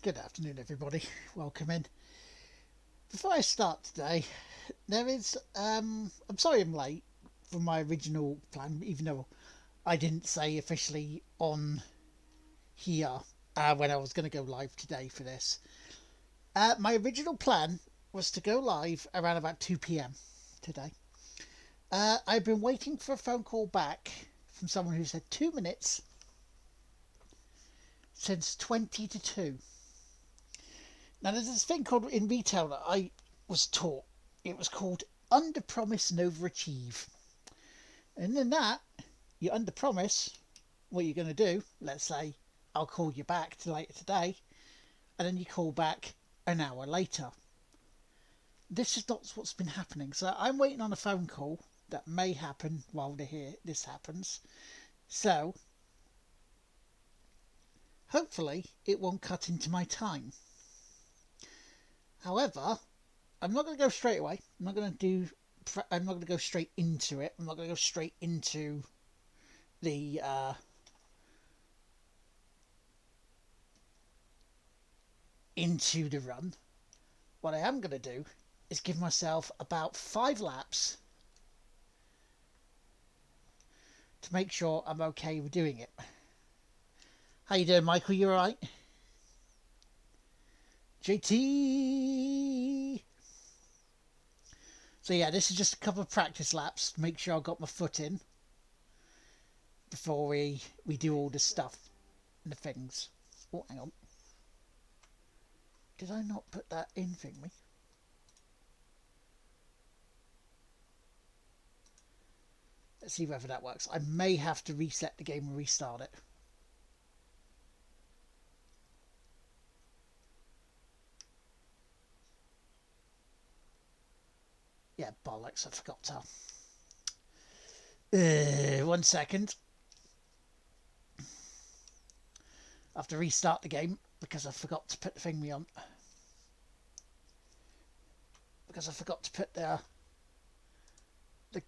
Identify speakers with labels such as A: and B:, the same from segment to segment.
A: Good afternoon, everybody. Welcome in. Before I start today, there is. I'm sorry I'm late from my original plan, even though I didn't say officially on here when I was going to go live today for this. My original plan was to go live around about 2 p.m. today. I've been waiting for a phone call back from someone who said 2 minutes since 20 to 2. Now, there's this thing called in retail that I was taught. It was called under promise and overachieve. And in that, you under promise what you're going to do. Let's say, I'll call you back later today. And then you call back an hour later. This is not what's been happening. So I'm waiting on a phone call that may happen while this happens. So, hopefully, it won't cut into my time. However, I'm not going to go straight away. I'm not going to go straight into it. I'm not going to go straight into the run. What I am going to do is give myself about 5 laps to make sure I'm okay with doing it. How you doing, Michael? You alright? JT. So yeah, this is just a couple of practice laps to make sure I got my foot in before we do all the stuff and the things. Oh, hang on. Did I not put that in thingy? Let's see whether that works. I may have to reset the game and restart it. Yeah, bollocks, I forgot to. 1 second. I have to restart the game because I forgot to put the thing on. Because I forgot to put the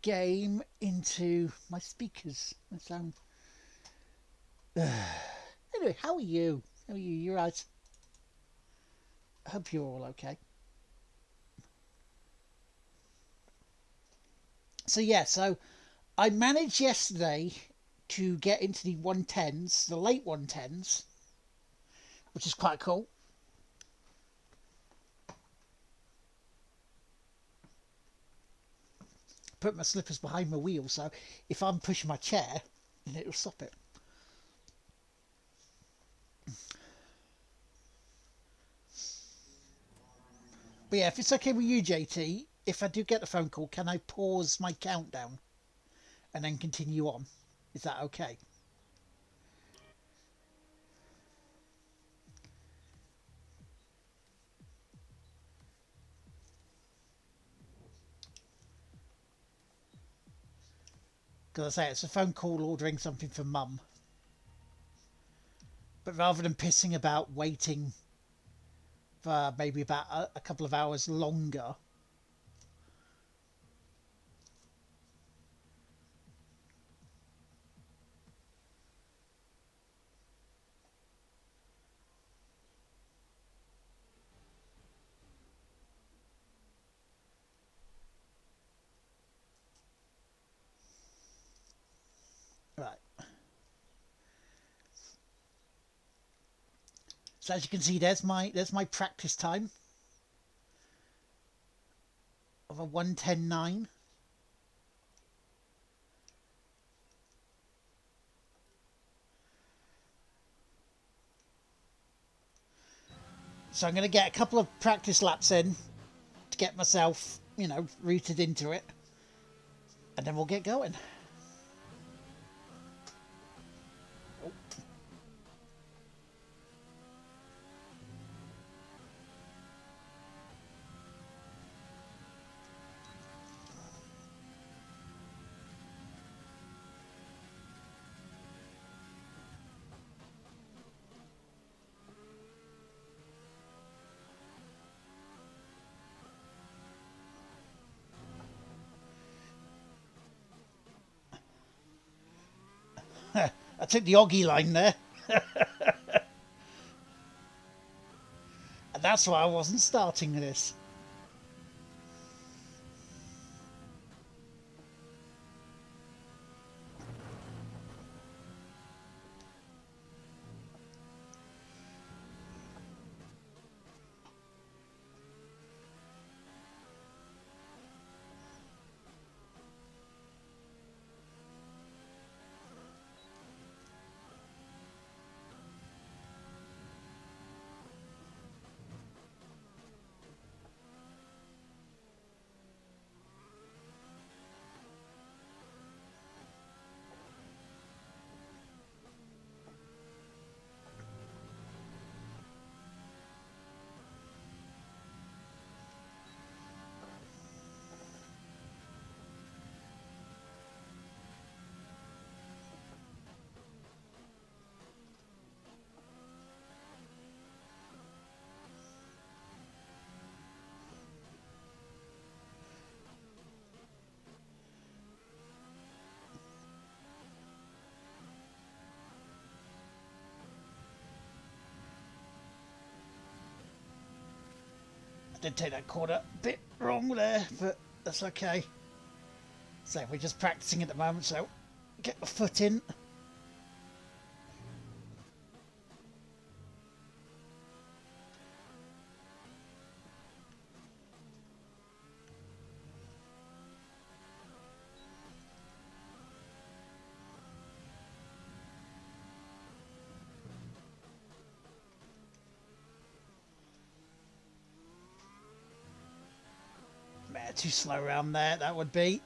A: game into my speakers. My sound. Anyway, how are you? How are you? You're right. I hope you're all okay. So I managed yesterday to get into the 110s, the late 110s, which is quite cool. Put my slippers behind my wheel, so if I'm pushing my chair, then it'll stop it. But yeah, if it's okay with you, JT, if I do get the phone call, can I pause my countdown and then continue on? Is that okay? Because I say it's a phone call ordering something for Mum. But rather than pissing about waiting for maybe about a couple of hours longer, right. So as you can see, there's my practice time of a 1:10.9. So I'm going to get a couple of practice laps in to get myself, rooted into it, and then we'll get going. Oh. I took the Oggy line there. That's why I wasn't starting this. I did take that corner a bit wrong there, but that's okay. So we're just practicing at the moment, so get the foot in. Too slow around there, that would be.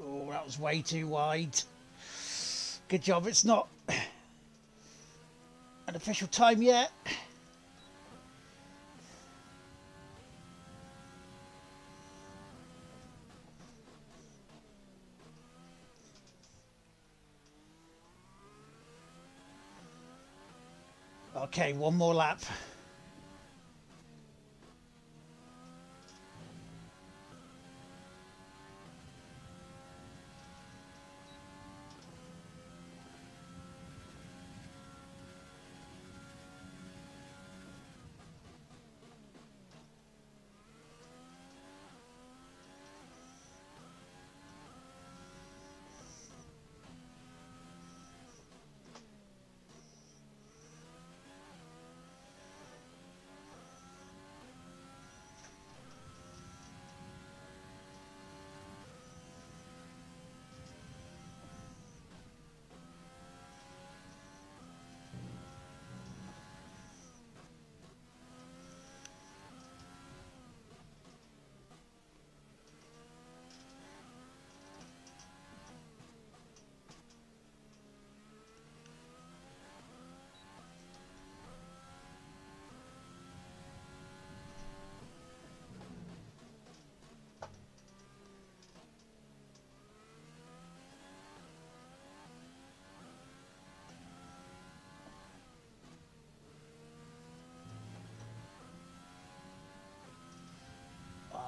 A: Oh, that was way too wide. Good job, it's not an official time yet. Okay, one more lap.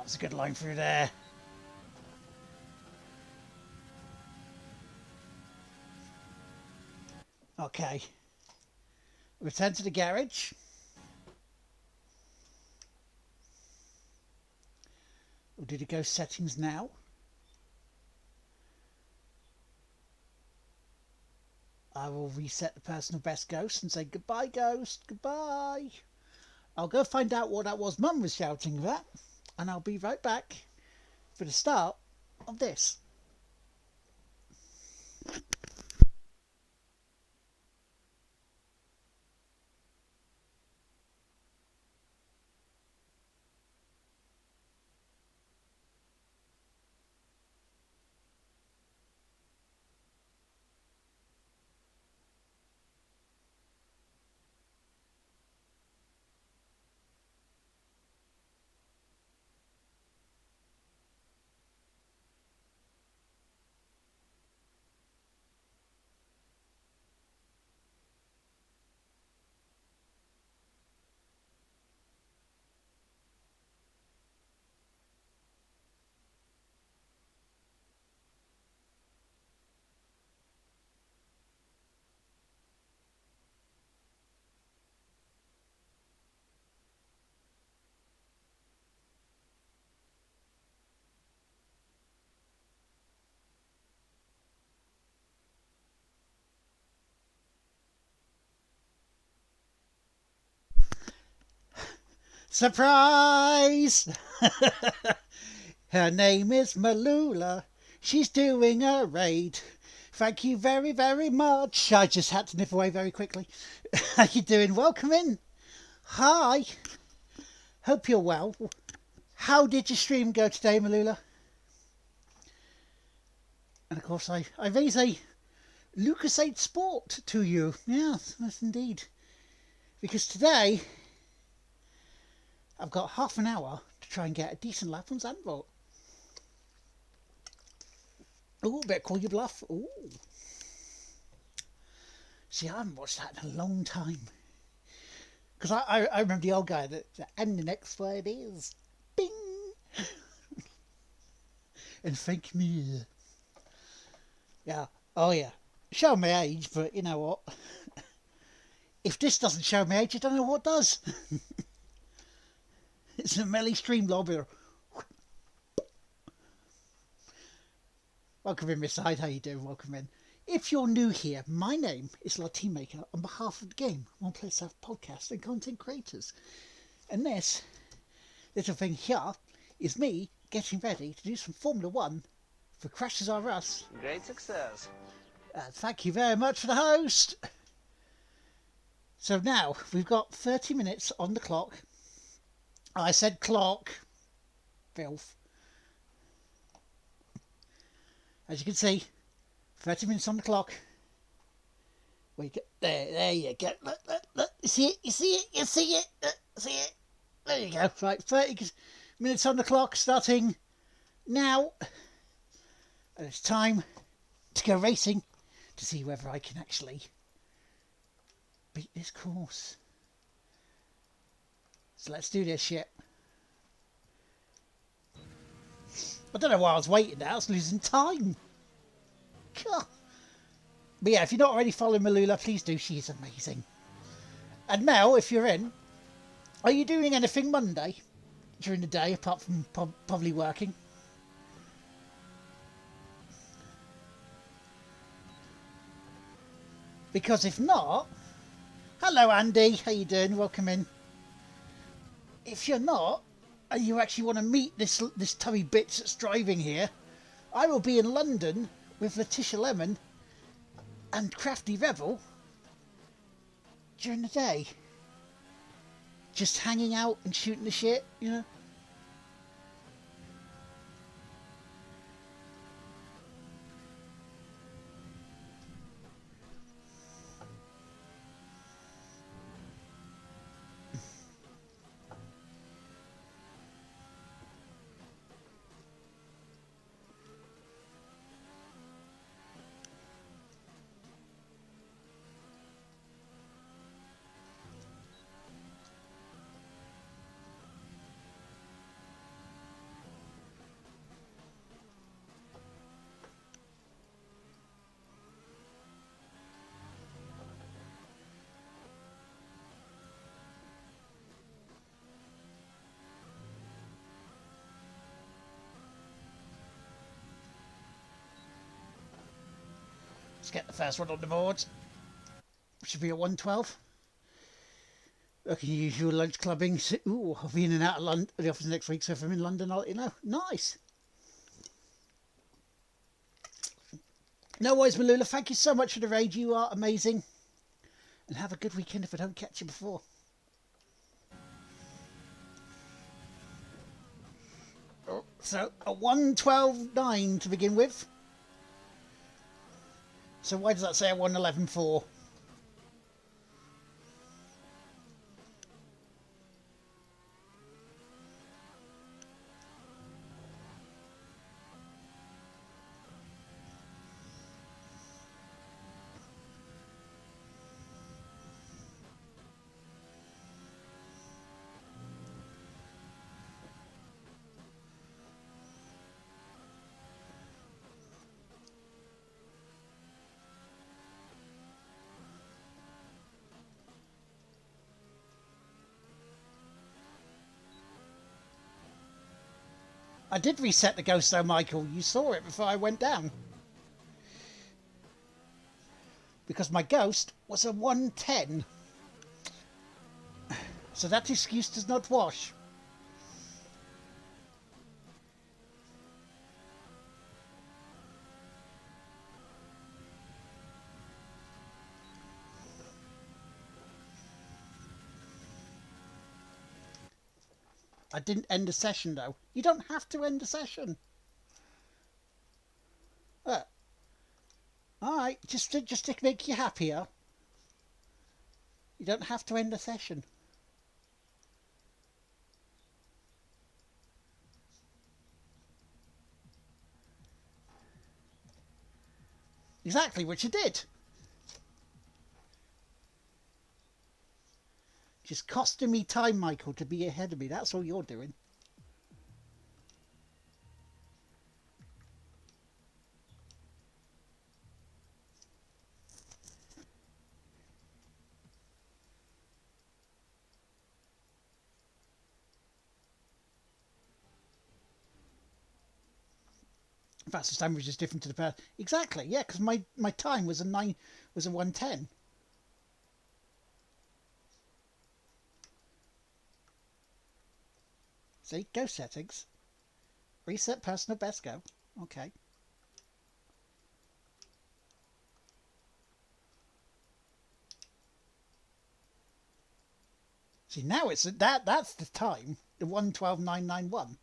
A: That's a good line through there. Okay. Return to the garage. Or did it go settings now? I will reset the personal best ghost and say goodbye, ghost, goodbye. I'll go find out what that was Mum was shouting about, and I'll be right back for the start of this. Surprise! Her name is Malula. She's doing a raid. Thank you very, very much. I just had to nip away very quickly. How you doing? Welcome in. Hi. Hope you're well. How did your stream go today, Malula? And of course, I raise a LucasAid Sport to you. Yes, yes indeed. Because today, I've got half an hour to try and get a decent lap on Zandvoort. Ooh, better call your bluff. Ooh. See, I haven't watched that in a long time. Because I remember the old guy that, and the next word is bing. And thank me. Yeah. Oh, yeah. Show my age, but you know what? If this doesn't show my age, I don't know what does. It's a Melly Stream lobby. Welcome in, Miss Hyde. How you doing? Welcome in. If you're new here, my name is Latinemaker on behalf of the game, One Place South podcast and content creators. And this little thing here is me getting ready to do some Formula One for Crashes R Us.
B: Great success.
A: Thank you very much for the host. So now we've got 30 minutes on the clock. I said clock. Filth. As you can see, 30 minutes on the clock. We get there you go. Look. You see it? See it? There you go. Right, 30 minutes on the clock, starting now. And it's time to go racing to see whether I can actually beat this course. So let's do this shit. I don't know why I was waiting now. I was losing time. God. But yeah, if you're not already following Malula, please do. She's amazing. And Mel, if you're in, are you doing anything Monday during the day apart from probably working? Because if not, hello Andy, how you doing? Welcome in. If you're not, and you actually want to meet this tubby bitch that's driving here, I will be in London with Letitia Lemon and Crafty Rebel during the day. Just hanging out and shooting the shit, you know? Let's get the first one on the board. Should be a 112. Looking usual lunch clubbing. Ooh, I'll be in and out of London, the office next week, so if I'm in London, I'll let you know. Nice. No worries, Malula. Thank you so much for the raid. You are amazing. And have a good weekend if I don't catch you before. So, a 112.9 to begin with. So why does that say a 111.4? I did reset the ghost though, Michael. You saw it before I went down. Because my ghost was a 110. So that excuse does not wash. I didn't end the session though. You don't have to end the session. Alright, just to make you happier. You don't have to end the session. Exactly, which you did. Just costing me time, Michael, to be ahead of me. That's all you're doing. In fact, the sandwich is different to the pair. Exactly, yeah, because my time was a 110. See, go settings. Reset personal best go. Okay. See, now it's that's the time, the 112.991.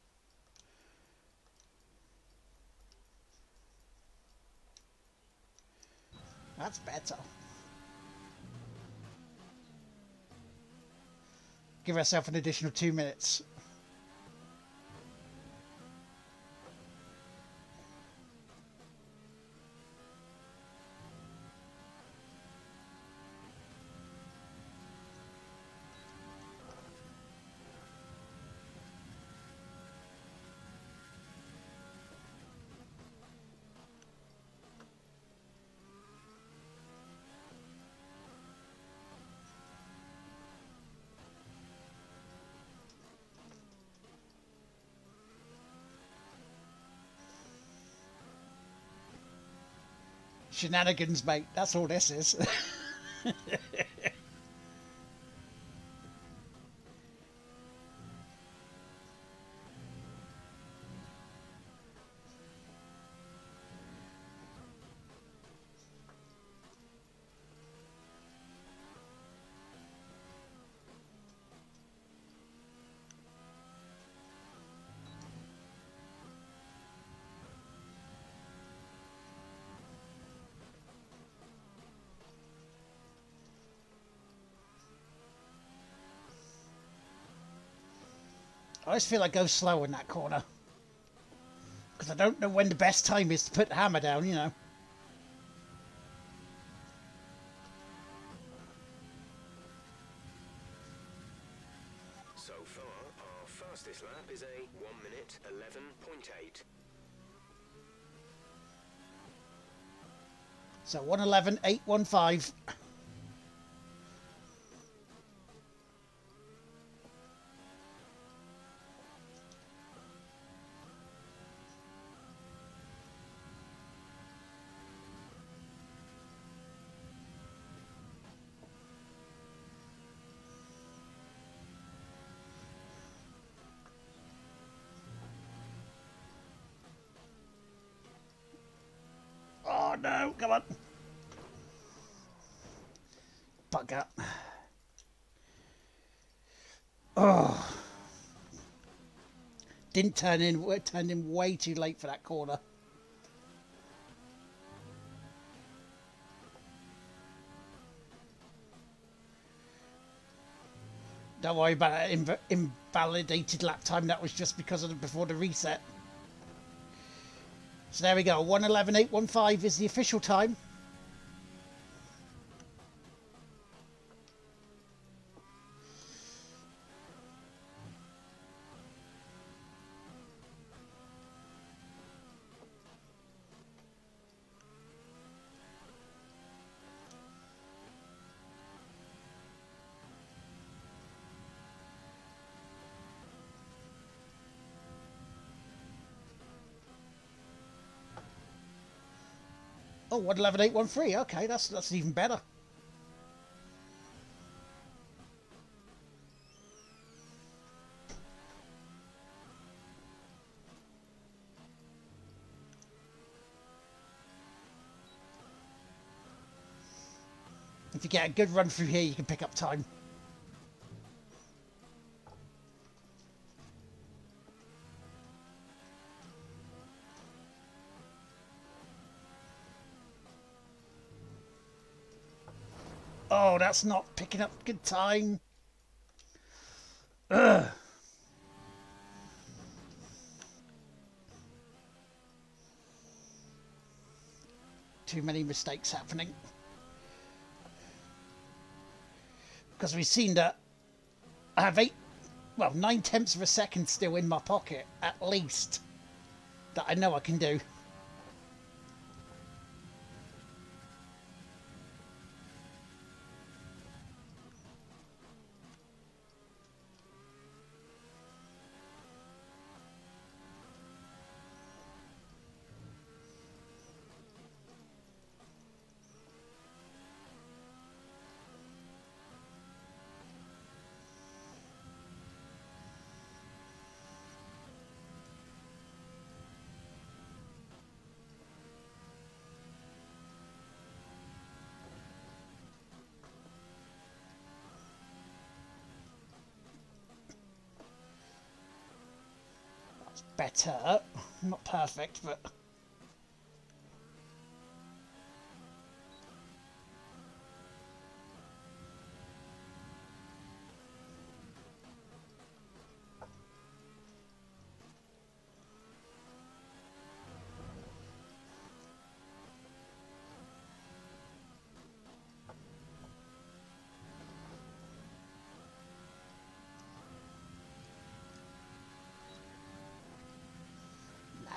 A: That's better. Give ourselves an additional 2 minutes. Shenanigans, mate. That's all this is. I always feel I go slow in that corner. Because I don't know when the best time is to put the hammer down, you know.
B: So far, our fastest lap is a 1 minute 11.8.
A: So 111.815. no, come on. Bugger. Oh. Turned in way too late for that corner. Don't worry about that invalidated lap time. That was just because of before the reset. So there we go. 1:11.815 is the official time. Oh, 1:11.813. Okay, that's even better. If you get a good run through here, you can pick up time. Oh, that's not picking up good time. Ugh. Too many mistakes happening. Because we've seen that I have 9/10 of a second still in my pocket, at least, that I know I can do. That's better. Not perfect, but...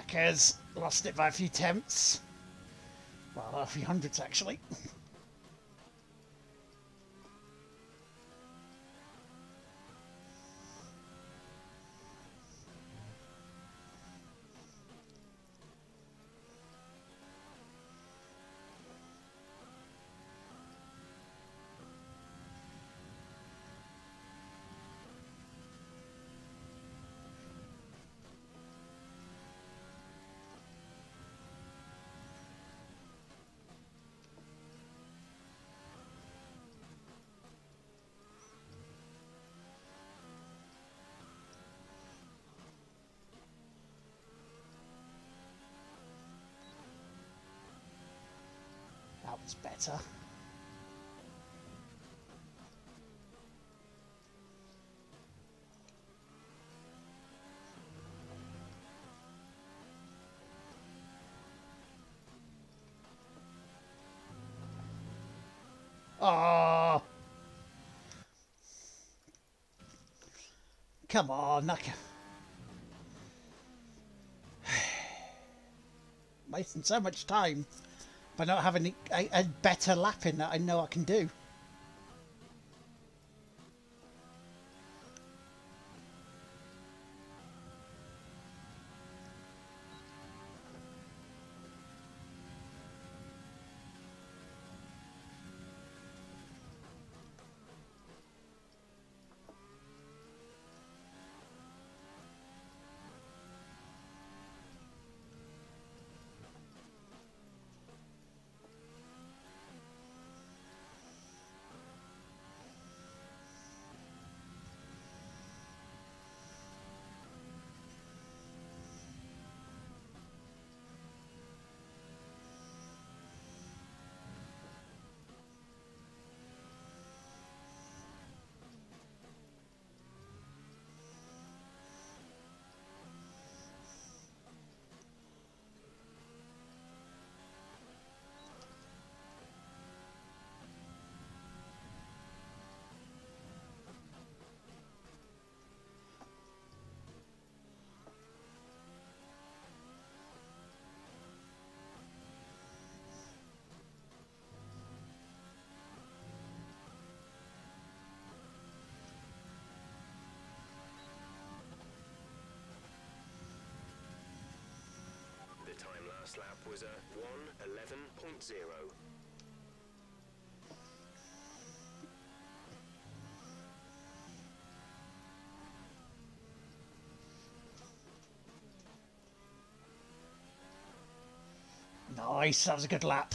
A: Knackers. Lost it by a few tenths. Well, a few hundreds, actually. That was better. Oh, come on, Knacker. Wasting so much time by not having a better lapping that I know I can do.
B: last lap was a 1:11.0.
A: Nice, that was a good lap.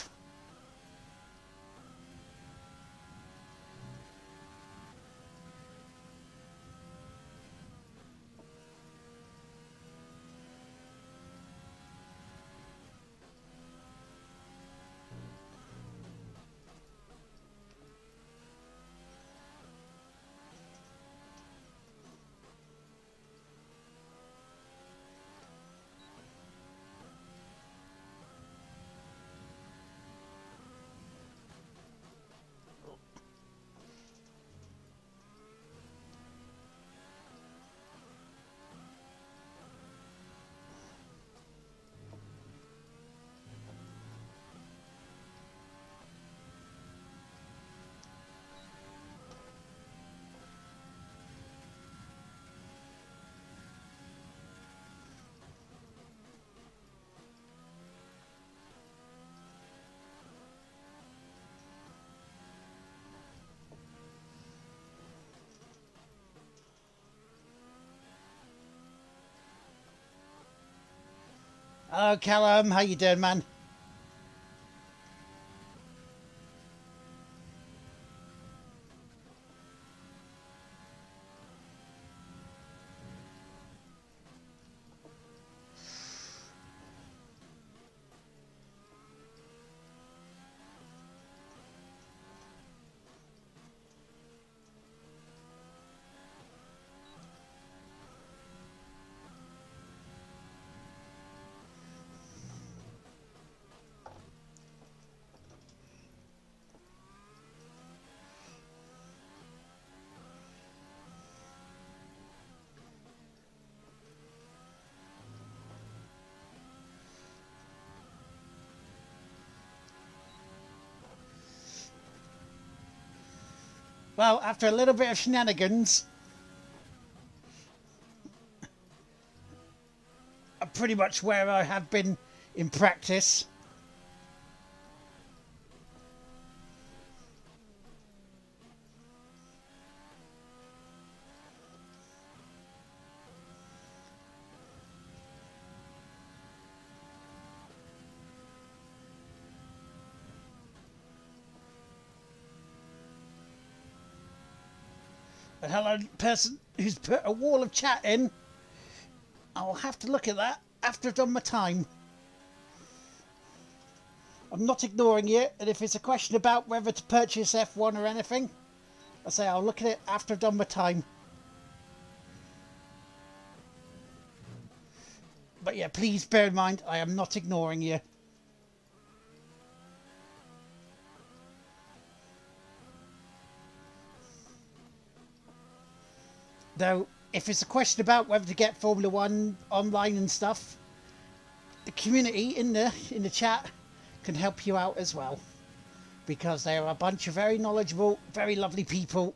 A: Hello, Callum. How you doing, man? Well, after a little bit of shenanigans, I'm pretty much where I have been in practice. And hello, person who's put a wall of chat in. I'll have to look at that after I've done my time. I'm not ignoring you, and if it's a question about whether to purchase F1 or anything, I say I'll look at it after I've done my time. But yeah, please bear in mind, I am not ignoring you. Though, if it's a question about whether to get Formula One online and stuff, the community in the chat can help you out as well, because they are a bunch of very knowledgeable, very lovely people.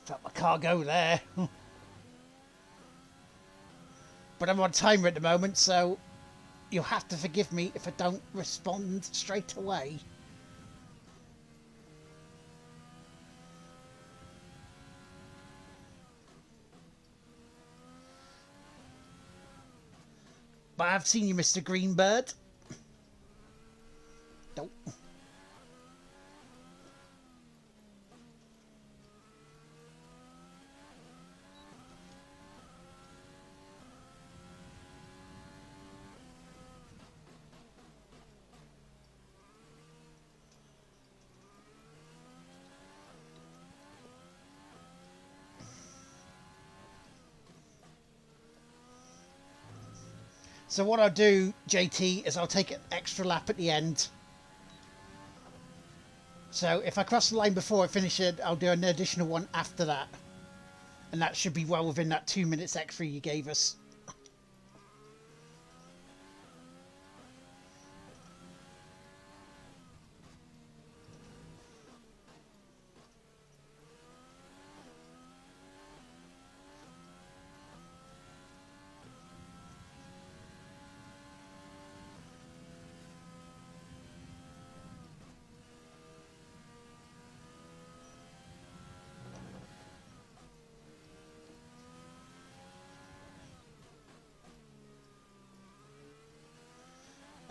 A: Felt my car go there. But I'm on timer at the moment, so you'll have to forgive me if I don't respond straight away. But I've seen you, Mr. Greenbird. Don't. So what I'll do, JT, is I'll take an extra lap at the end. So if I cross the line before I finish it, I'll do an additional one after that. And that should be well within that 2 minutes extra you gave us.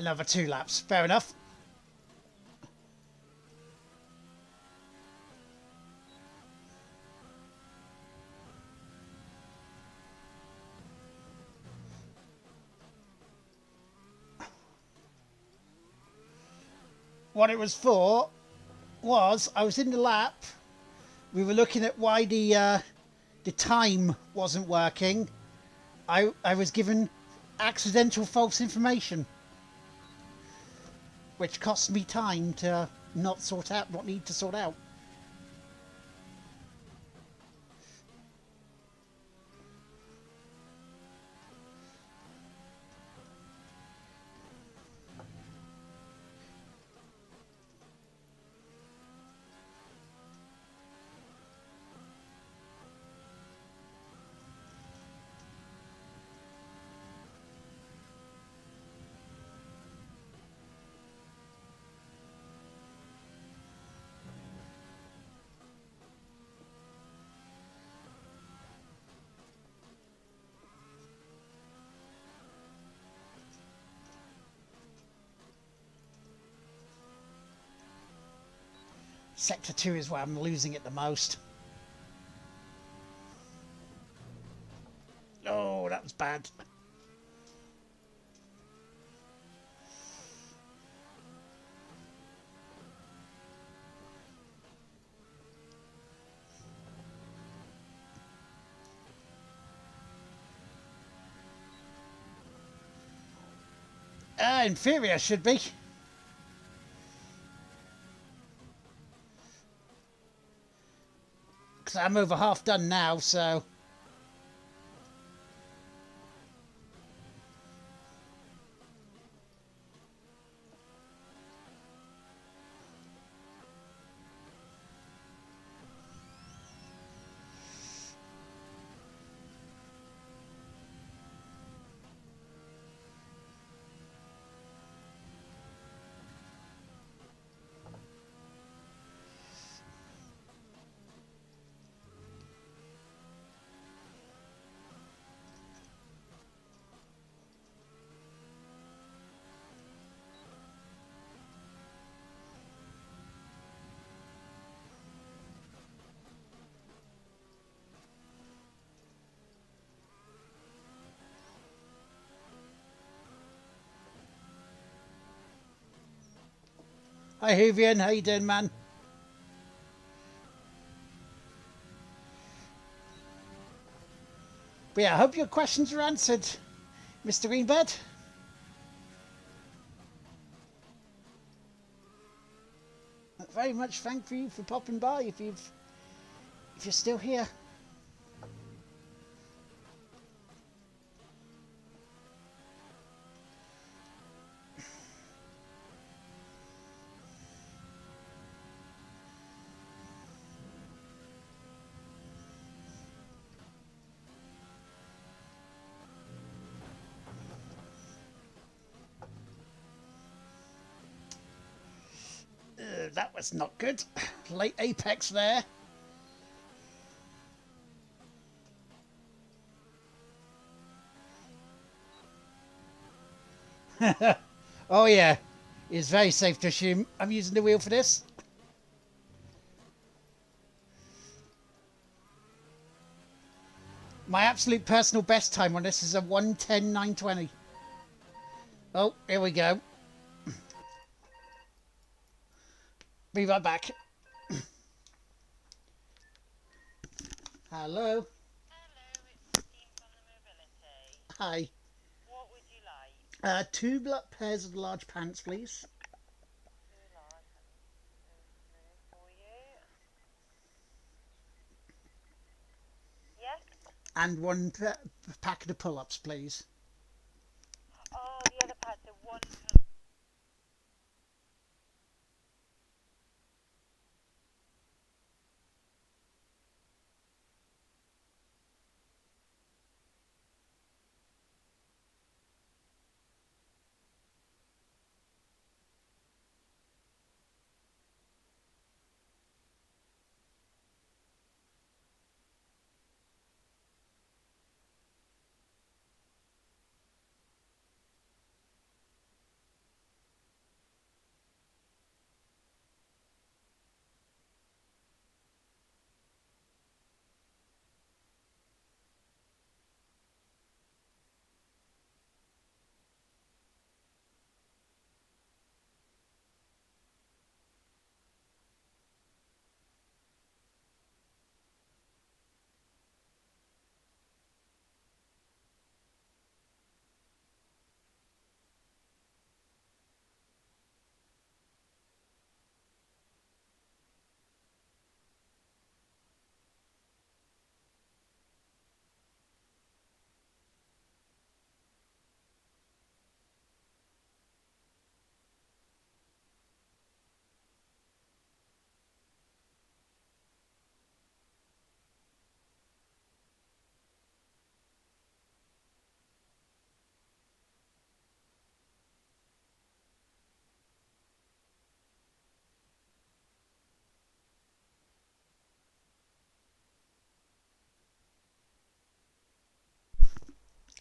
A: Another 2 laps. Fair enough. What it was for was I was in the lap. We were looking at why the time wasn't working. I was given accidental false information, which cost me time to not sort out what need to sort out. Sector 2 is where I'm losing it the most. Oh, that was bad. In theory, I should be. Because I'm over half done now, so... Hi, Hoovian. How you doing, man? But yeah, I hope your questions are answered, Mr. Greenbird. Very much thank you for popping by if you're still here. That was not good. Late apex there. Oh yeah, it's very safe to assume I'm using the wheel for this. My absolute personal best time on this is a 1:10.920. Oh, here we go. Be right back. Hello.
C: Hello, it's Christine from the Mobility.
A: Hi.
C: What would you like?
A: 2 pairs of large pants, please.
C: Two large. Let me just go through for you. Yes?
A: And packet of pull-ups, please.
C: Oh, the other part, the one.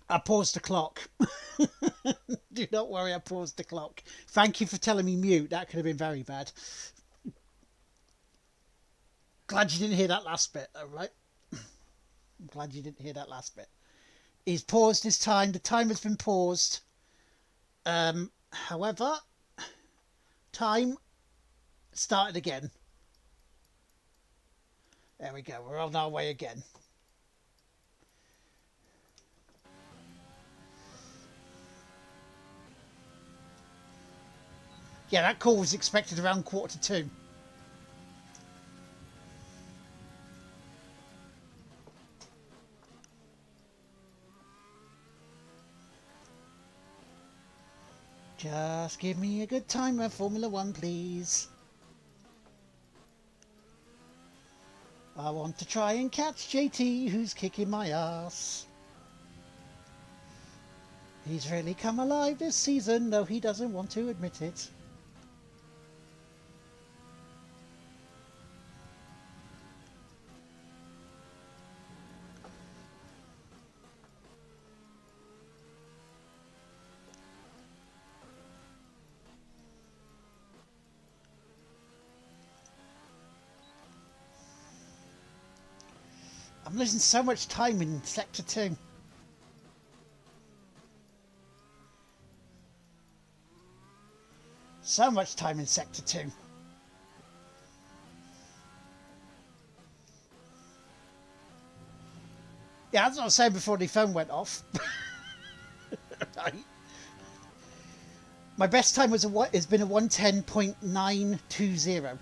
A: I paused the clock. Do not worry, I paused the clock. Thank you for telling me mute. That could have been very bad. Glad you didn't hear that last bit, all right? I'm glad you didn't hear that last bit. He's paused his time. The time has been paused. However, time started again. There we go. We're on our way again. Yeah, that call was expected around 1:45. Just give me a good time of Formula One, please. I want to try and catch JT, who's kicking my ass. He's really come alive this season, though he doesn't want to admit it. I'm losing so much time in Sector 2. So much time in Sector 2. Yeah, that's what I was saying before the phone went off. Right. My best time has been a 1:10.920.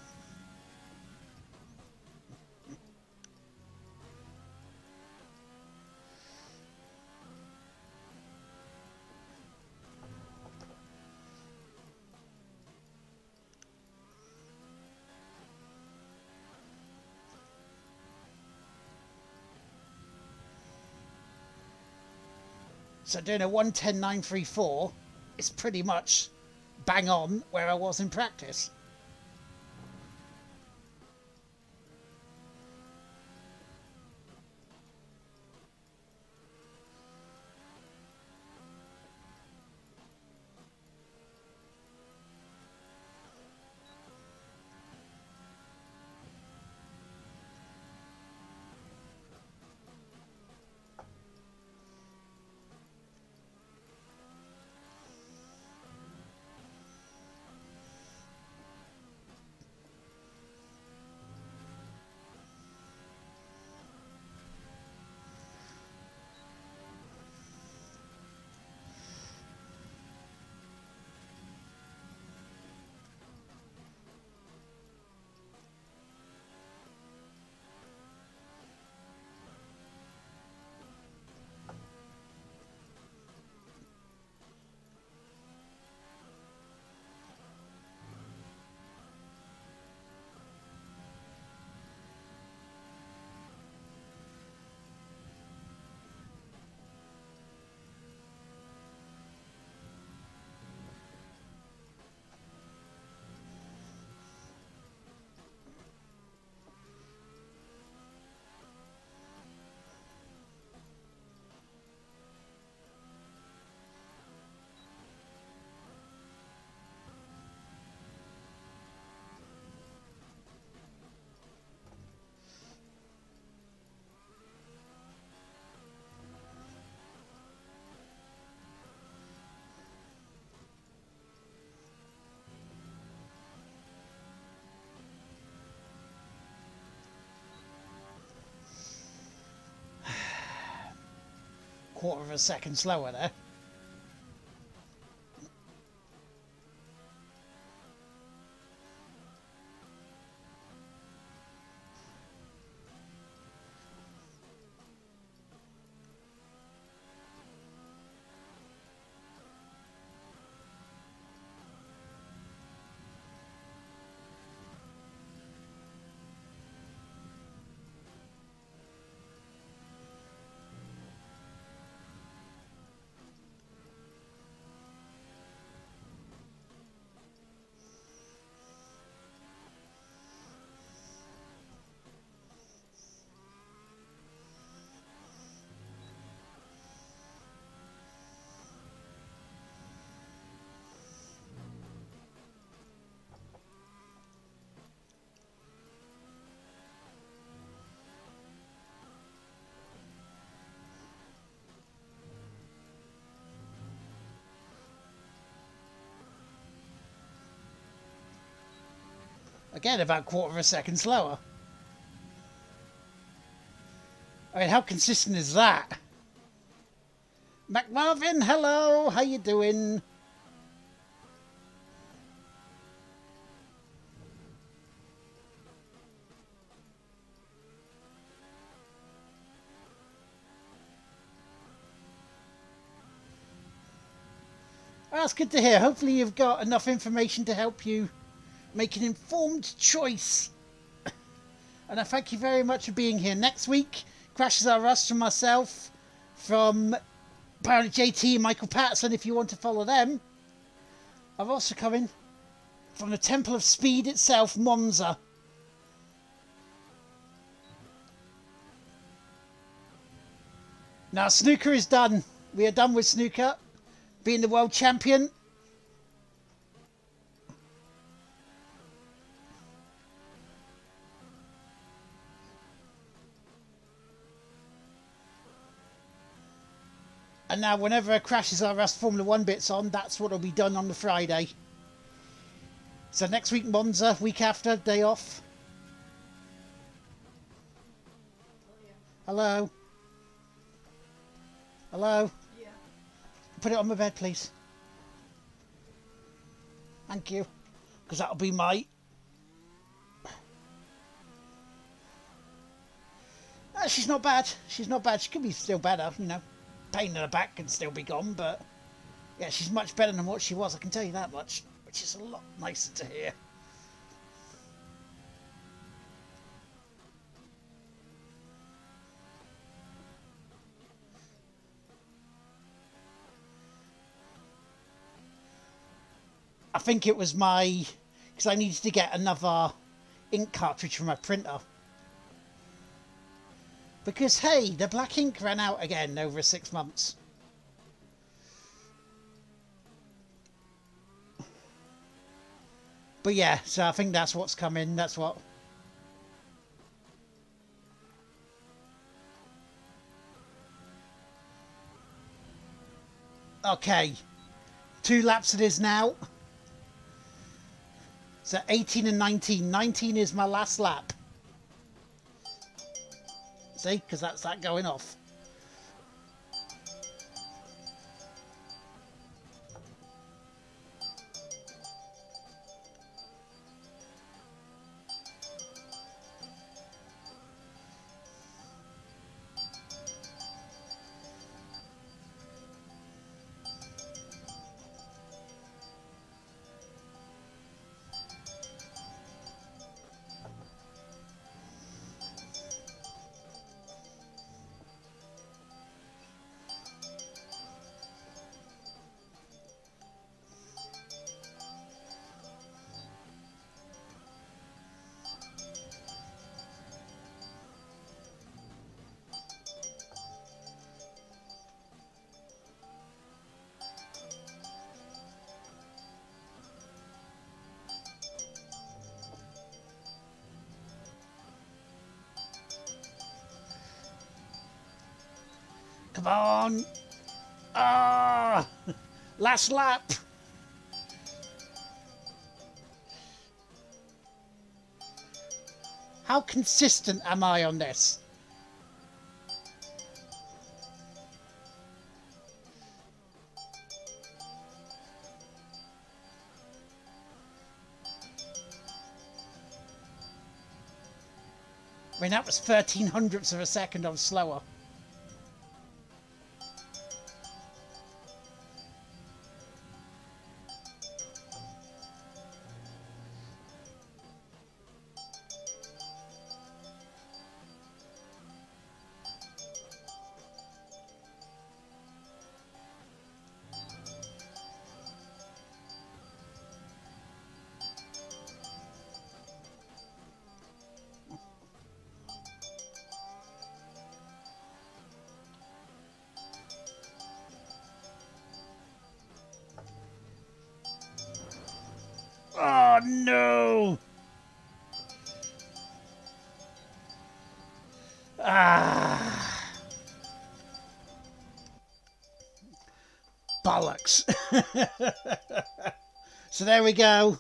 A: So doing a 1:10.934 is pretty much bang on where I was in practice. Quarter of a second slower there. Again, about a quarter of a second slower. I mean, how consistent is that? McMarvin, hello, how you doing? Well, that's good to hear. Hopefully you've got enough information to help you make an informed choice. And I thank you very much for being here. Next week, Crashes R Us from myself, from apparently JT and Michael Patterson, if you want to follow them. I'm also coming from the Temple of Speed itself, Monza. Now, snooker is done. We are done with snooker, being the world champion. And now, whenever Crashes R Us Formula 1 bit's on, that's what will be done on the Friday. So next week, Monza. Week after, day off. Hello? Hello?
D: Yeah.
A: Put it on my bed, please. Thank you. Because that'll be my... she's not bad. She's not bad. She could be still better, you know. Pain in the back can still be gone, but... yeah, she's much better than what she was, I can tell you that much. Which is a lot nicer to hear. I think it was my... because I needed to get another ink cartridge for my printer. Because, hey, the black ink ran out again over 6 months. But yeah, so I think that's what's coming. That's what... okay. 2 laps it is now. So 18 and 19. 19 is my last lap. See? Because that's that going off. Come on. Ah! Last lap. How consistent am I on this? I mean, that was 13 hundredths of a second on slower. Oh no! Ah! Bollocks. So there we go.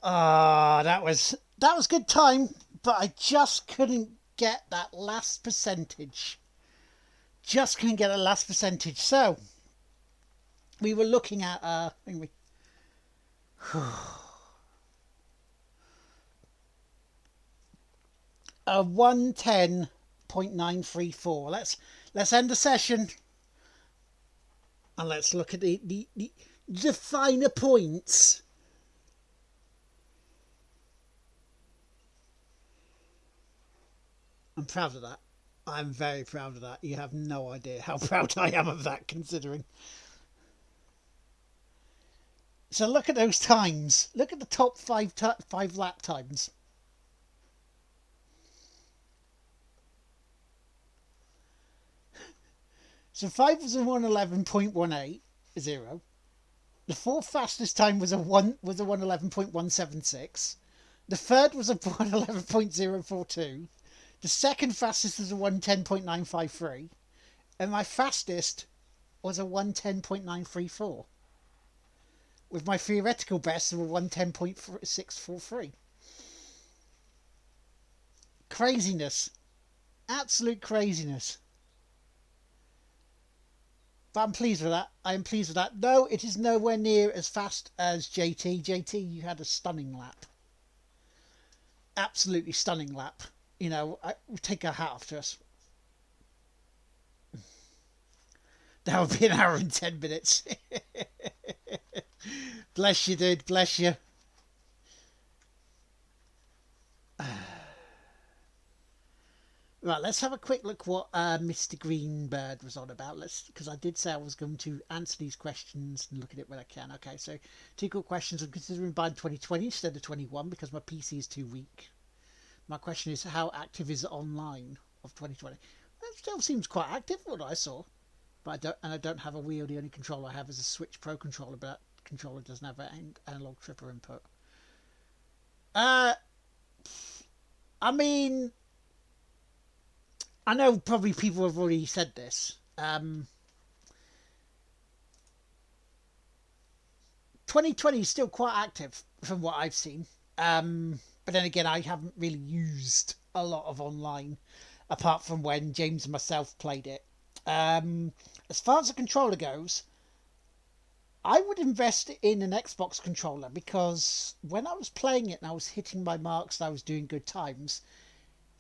A: Ah, that was good time, but I just couldn't get that last percentage. Just couldn't get the last percentage. So we were looking at a 110.934. Let's end the session and let's look at the finer points. I'm proud of that. I'm very proud of that. You have no idea how proud I am of that, considering. So look at those times. Look at the top five lap times. So 5 was a 111.180. The fourth fastest time was a 111.176. The third was a 111.042. The second fastest was a 110.953. And my fastest was a 110.934. With my theoretical best of a 110.643. Craziness. Absolute craziness. But I'm pleased with that. I am pleased with that. No, it is nowhere near as fast as JT. JT, you had a stunning lap. Absolutely stunning lap. We'll take our hat off to us. That would be an hour and 10 minutes. Bless you, dude. Bless you. Right, let's have a quick look what Mr. Greenbird was on about. Because I did say I was going to answer these questions and look at it when I can. Okay, so two good questions. I'm considering buying 2020 instead of 21 because my PC is too weak. My question is, how active is it online of 2020? It still seems quite active, what I saw. But I don't have a wheel. The only controller I have is a Switch Pro controller, but that controller doesn't have an analog tripper input. I mean, I know probably people have already said this. 2020 is still quite active from what I've seen. But then again, I haven't really used a lot of online apart from when James and myself played it. As far as the controller goes, I would invest in an Xbox controller because when I was playing it and I was hitting my marks and I was doing good times,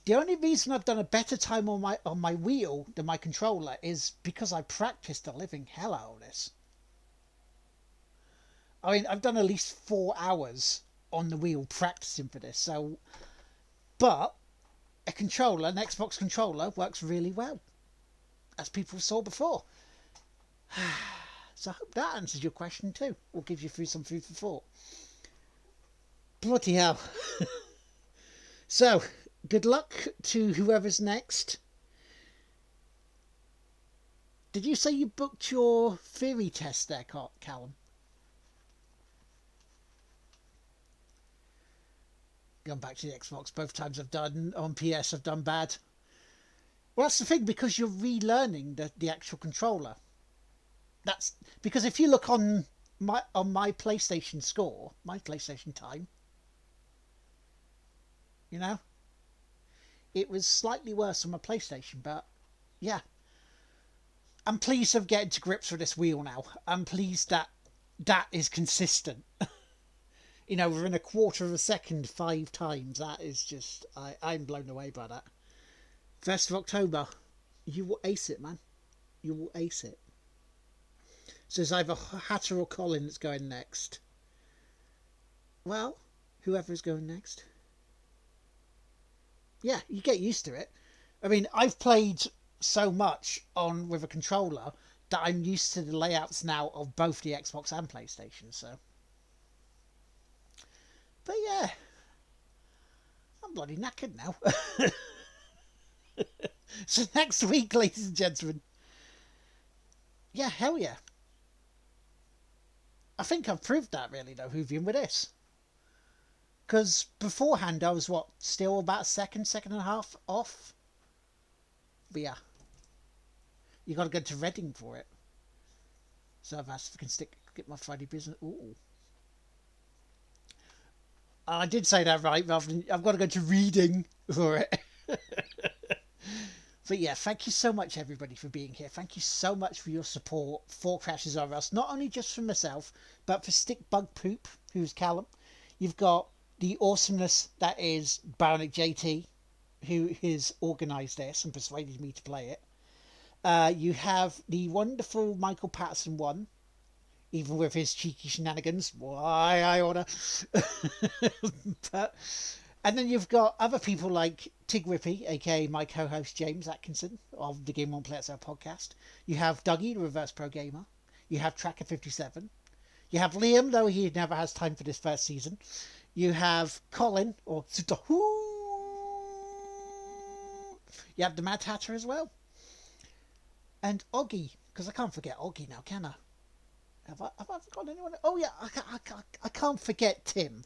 A: the only reason I've done a better time on my wheel than my controller is because I practiced the living hell out of this. I mean, I've done at least 4 hours on the wheel practicing for this. But an Xbox controller, works really well, as people saw before. So I hope that answers your question too, or gives you some food for thought. Bloody hell. So, good luck to whoever's next. Did you say you booked your theory test there, Callum? Going back to the Xbox, both times I've done on PS, I've done bad. Well, that's the thing, because you're relearning the actual controller. That's because if you look on my PlayStation score, my PlayStation time, it was slightly worse on my PlayStation, but yeah. I'm pleased I'm getting to grips with this wheel now. I'm pleased that is consistent. Within a quarter of a second 5 times. That is just, I'm blown away by that. 1st of October, you will ace it, man. You will ace it. So it's either Hatter or Colin that's going next. Well, whoever is going next. Yeah, you get used to it. I mean, I've played so much with a controller that I'm used to the layouts now of both the Xbox and PlayStation, so. But yeah, I'm bloody knackered now. So next week, ladies and gentlemen. Yeah, hell yeah. I think I've proved that really though, Hoovian, with this. Because beforehand I was still about a second and a half off. But yeah. You got to go to Reading for it. So I've asked if I can get my Friday business. Ooh. I did say that right, rather than I've got to go to reading for it. But yeah, thank you so much, everybody, for being here. Thank you so much for your support for Crashes R Us. Not only just for myself, but for Stick Bug Poop, who's Callum. You've got the awesomeness that is Baronet JT, who has organised this and persuaded me to play it. You have the wonderful Michael Patterson one, even with his cheeky shenanigans. Why I order. But and then you've got other people like Tig Whippy, aka my co-host James Atkinson of the Game On Play Itself podcast. You have Dougie, the Reverse Pro Gamer. You have Tracker 57. You have Liam, though he never has time for this first season. You have Colin, or Sutahu. You have the Mad Hatter as well. And Oggy, because I can't forget Oggy now, can I? Have I forgotten anyone? Oh yeah, I can't forget Tim.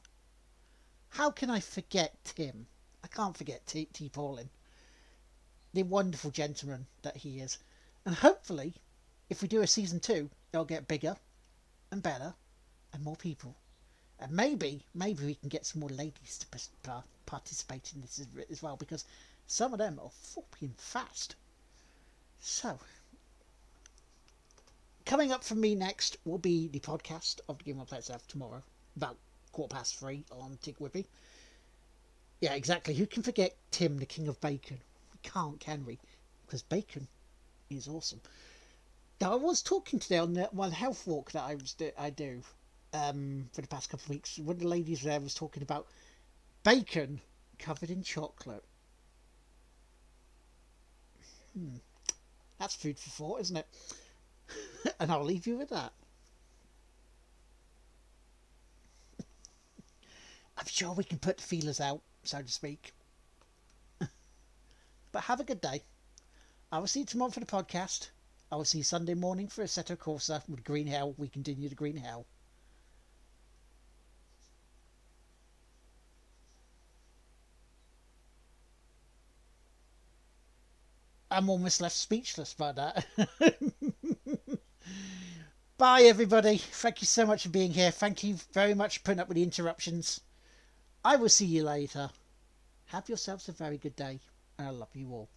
A: How can I forget Tim? I can't forget T. Paulin. The wonderful gentleman that he is. And hopefully, if we do a season 2, it'll get bigger and better and more people. And maybe we can get some more ladies to participate in this as well, because some of them are fucking fast. So, coming up from me next will be the podcast of the Game On Play Itself tomorrow, about 3:15 on Tig Whippy. Yeah, exactly. Who can forget Tim, the King of Bacon? We can't, can we? Because bacon is awesome. Now, I was talking today on that one health walk that I do for the past couple of weeks. One of the ladies there was talking about bacon covered in chocolate. That's food for thought, isn't it? And I'll leave you with that. I'm sure we can put the feelers out, so to speak. But have a good day. I will see you tomorrow for the podcast. I will see you Sunday morning for Assetto Corsa with Green Hell. We continue the Green Hell. I'm almost left speechless by that. Bye, everybody. Thank you so much for being here. Thank you very much for putting up with the interruptions. I will see you later. Have yourselves a very good day, and I love you all.